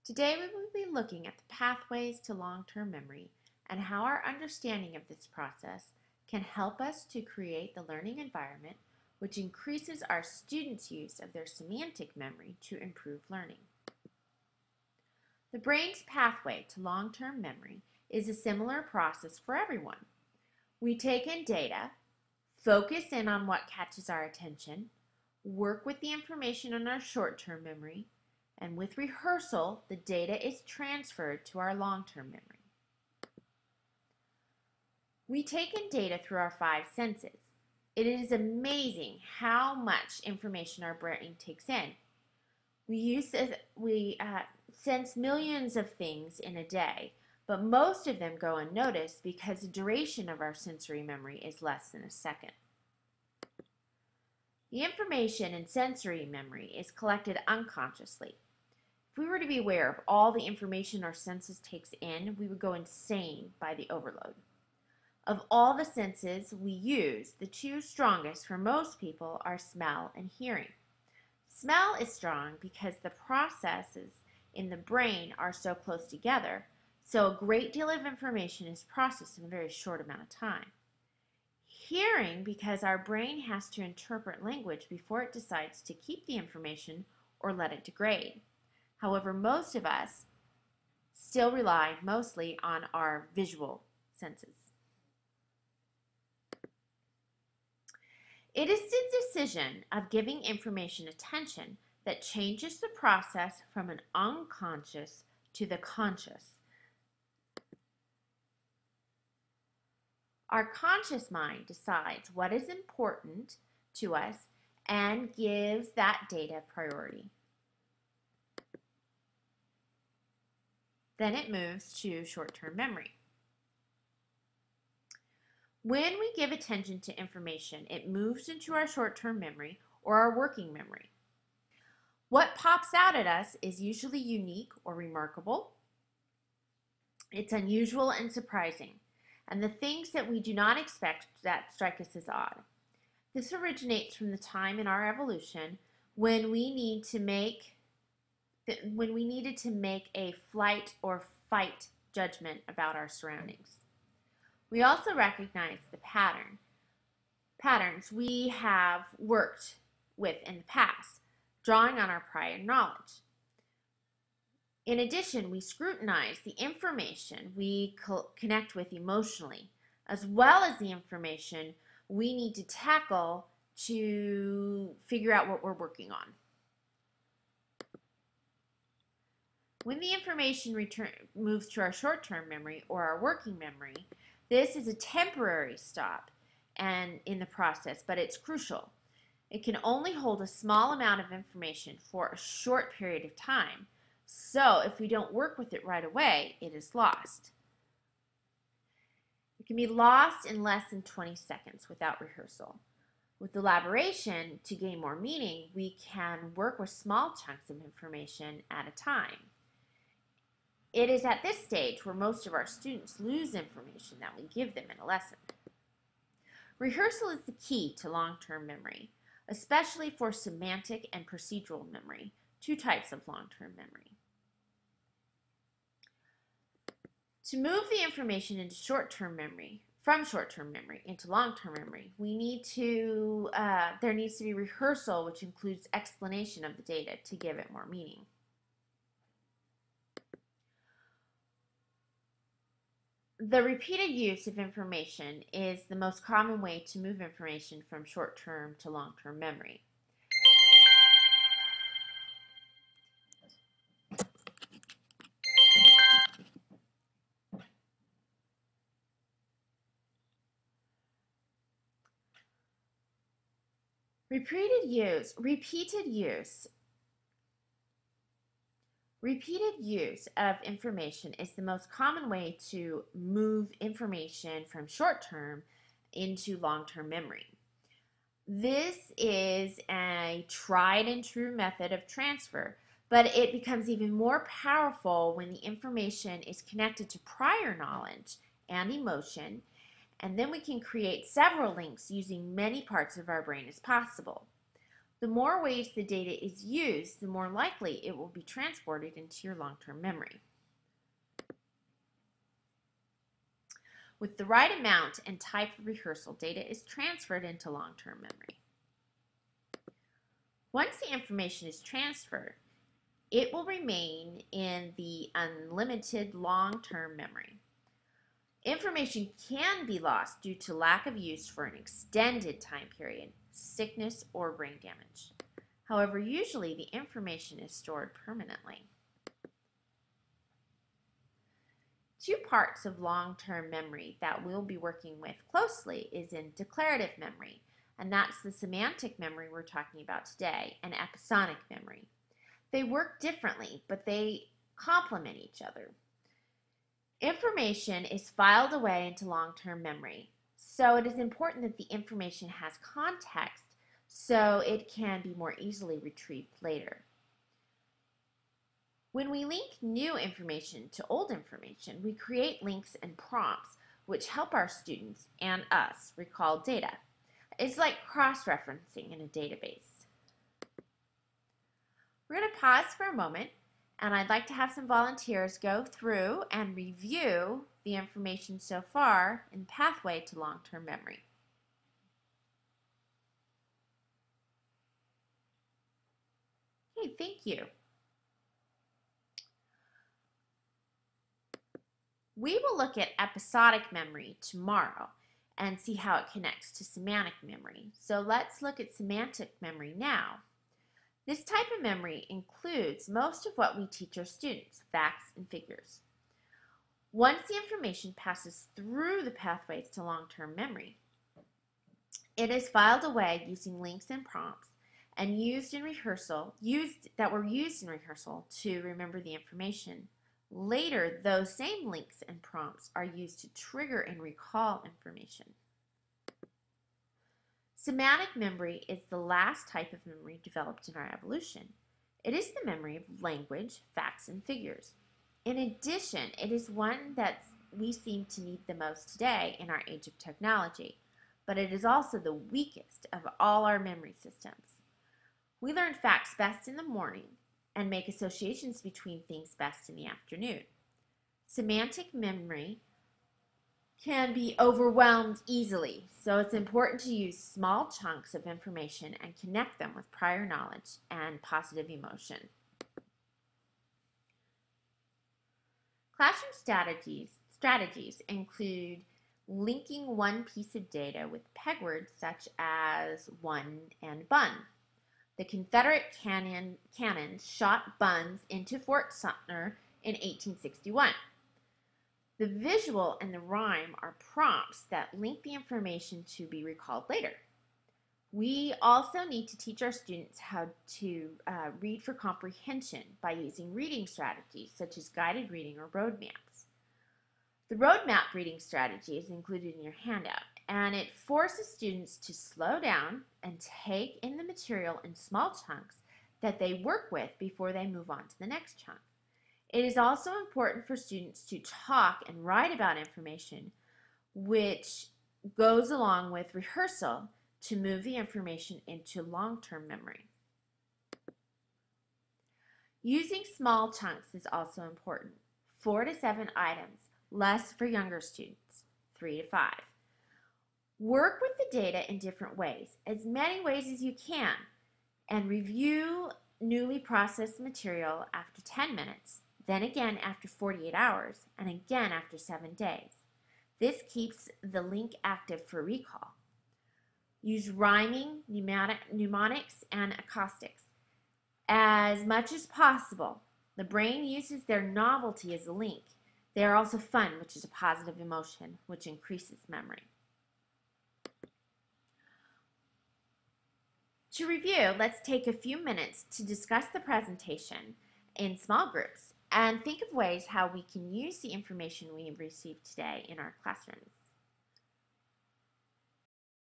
Today we will be looking at the pathways to long-term memory and how our understanding of this process can help us to create the learning environment which increases our students' use of their semantic memory to improve learning. The brain's pathway to long-term memory is a similar process for everyone. We take in data, focus in on what catches our attention, work with the information in our short-term memory, and with rehearsal, the data is transferred to our long-term memory. We take in data through our five senses. It is amazing how much information our brain takes in. We sense millions of things in a day, but most of them go unnoticed because the duration of our sensory memory is less than a second. The information in sensory memory is collected unconsciously. If we were to be aware of all the information our senses takes in, we would go insane by the overload. Of all the senses we use, the two strongest for most people are smell and hearing. Smell is strong because the processes in the brain are so close together, so a great deal of information is processed in a very short amount of time. Hearing because our brain has to interpret language before it decides to keep the information or let it degrade. However, most of us still rely mostly on our visual senses. It is the decision of giving information attention that changes the process from an unconscious to the conscious. Our conscious mind decides what is important to us and gives that data priority. Then it moves to short-term memory. When we give attention to information, it moves into our short-term memory or our working memory. What pops out at us is usually unique or remarkable. It's unusual and surprising, and the things that we do not expect that strike us as odd. This originates from the time in our evolution when we needed to make a flight or fight judgment about our surroundings. We also recognize the patterns we have worked with in the past, drawing on our prior knowledge. In addition, we scrutinize the information we connect with emotionally, as well as the information we need to tackle to figure out what we're working on. When the information moves to our short-term memory or our working memory, this is a temporary stop in the process, but it's crucial. It can only hold a small amount of information for a short period of time, so if we don't work with it right away, it is lost. It can be lost in less than 20 seconds without rehearsal. With elaboration, to gain more meaning, we can work with small chunks of information at a time. It is at this stage where most of our students lose information that we give them in a lesson. Rehearsal is the key to long-term memory, especially for semantic and procedural memory, two types of long-term memory. To move the information into short-term memory, from short-term memory into long-term memory, there needs to be rehearsal, which includes explanation of the data to give it more meaning. The repeated use of information is the most common way to move information from short-term to long-term memory. Repeated use of information is the most common way to move information from short-term into long-term memory. This is a tried and true method of transfer, but it becomes even more powerful when the information is connected to prior knowledge and emotion, and then we can create several links using many parts of our brain as possible. The more ways the data is used, the more likely it will be transported into your long-term memory. With the right amount and type of rehearsal, data is transferred into long-term memory. Once the information is transferred, it will remain in the unlimited long-term memory. Information can be lost due to lack of use for an extended time period, sickness, or brain damage. However, usually the information is stored permanently. Two parts of long-term memory that we'll be working with closely is in declarative memory, and that's the semantic memory we're talking about today, and episodic memory. They work differently, but they complement each other. Information is filed away into long-term memory, so it is important that the information has context so it can be more easily retrieved later. When we link new information to old information, we create links and prompts which help our students and us recall data. It's like cross-referencing in a database. We're going to pause for a moment, and I'd like to have some volunteers go through and review the information so far in the pathway to long-term memory. Okay, thank you. We will look at episodic memory tomorrow and see how it connects to semantic memory. So let's look at semantic memory now. This type of memory includes most of what we teach our students, facts and figures. Once the information passes through the pathways to long-term memory, it is filed away using links and prompts and used in rehearsal, that were used in rehearsal to remember the information. Later, those same links and prompts are used to trigger and recall information. Semantic memory is the last type of memory developed in our evolution. It is the memory of language, facts, and figures. In addition, it is one that we seem to need the most today in our age of technology, but it is also the weakest of all our memory systems. We learn facts best in the morning and make associations between things best in the afternoon. Semantic memory can be overwhelmed easily, so it's important to use small chunks of information and connect them with prior knowledge and positive emotion. Classroom strategies include linking one piece of data with peg words such as one and bun. The Confederate cannon shot buns into Fort Sumter in 1861. The visual and the rhyme are prompts that link the information to be recalled later. We also need to teach our students how to read for comprehension by using reading strategies such as guided reading or road maps. The roadmap reading strategy is included in your handout, and it forces students to slow down and take in the material in small chunks that they work with before they move on to the next chunk. It is also important for students to talk and write about information, which goes along with rehearsal to move the information into long-term memory. Using small chunks is also important. 4 to 7 items, less for younger students, 3 to 5. Work with the data in different ways, as many ways as you can, and review newly processed material after 10 minutes, then again after 48 hours, and again after 7 days. This keeps the link active for recall. Use rhyming, mnemonics, and acoustics. As much as possible, the brain uses their novelty as a link. They are also fun, which is a positive emotion, which increases memory. To review, let's take a few minutes to discuss the presentation in small groups and think of ways how we can use the information we have received today in our classrooms.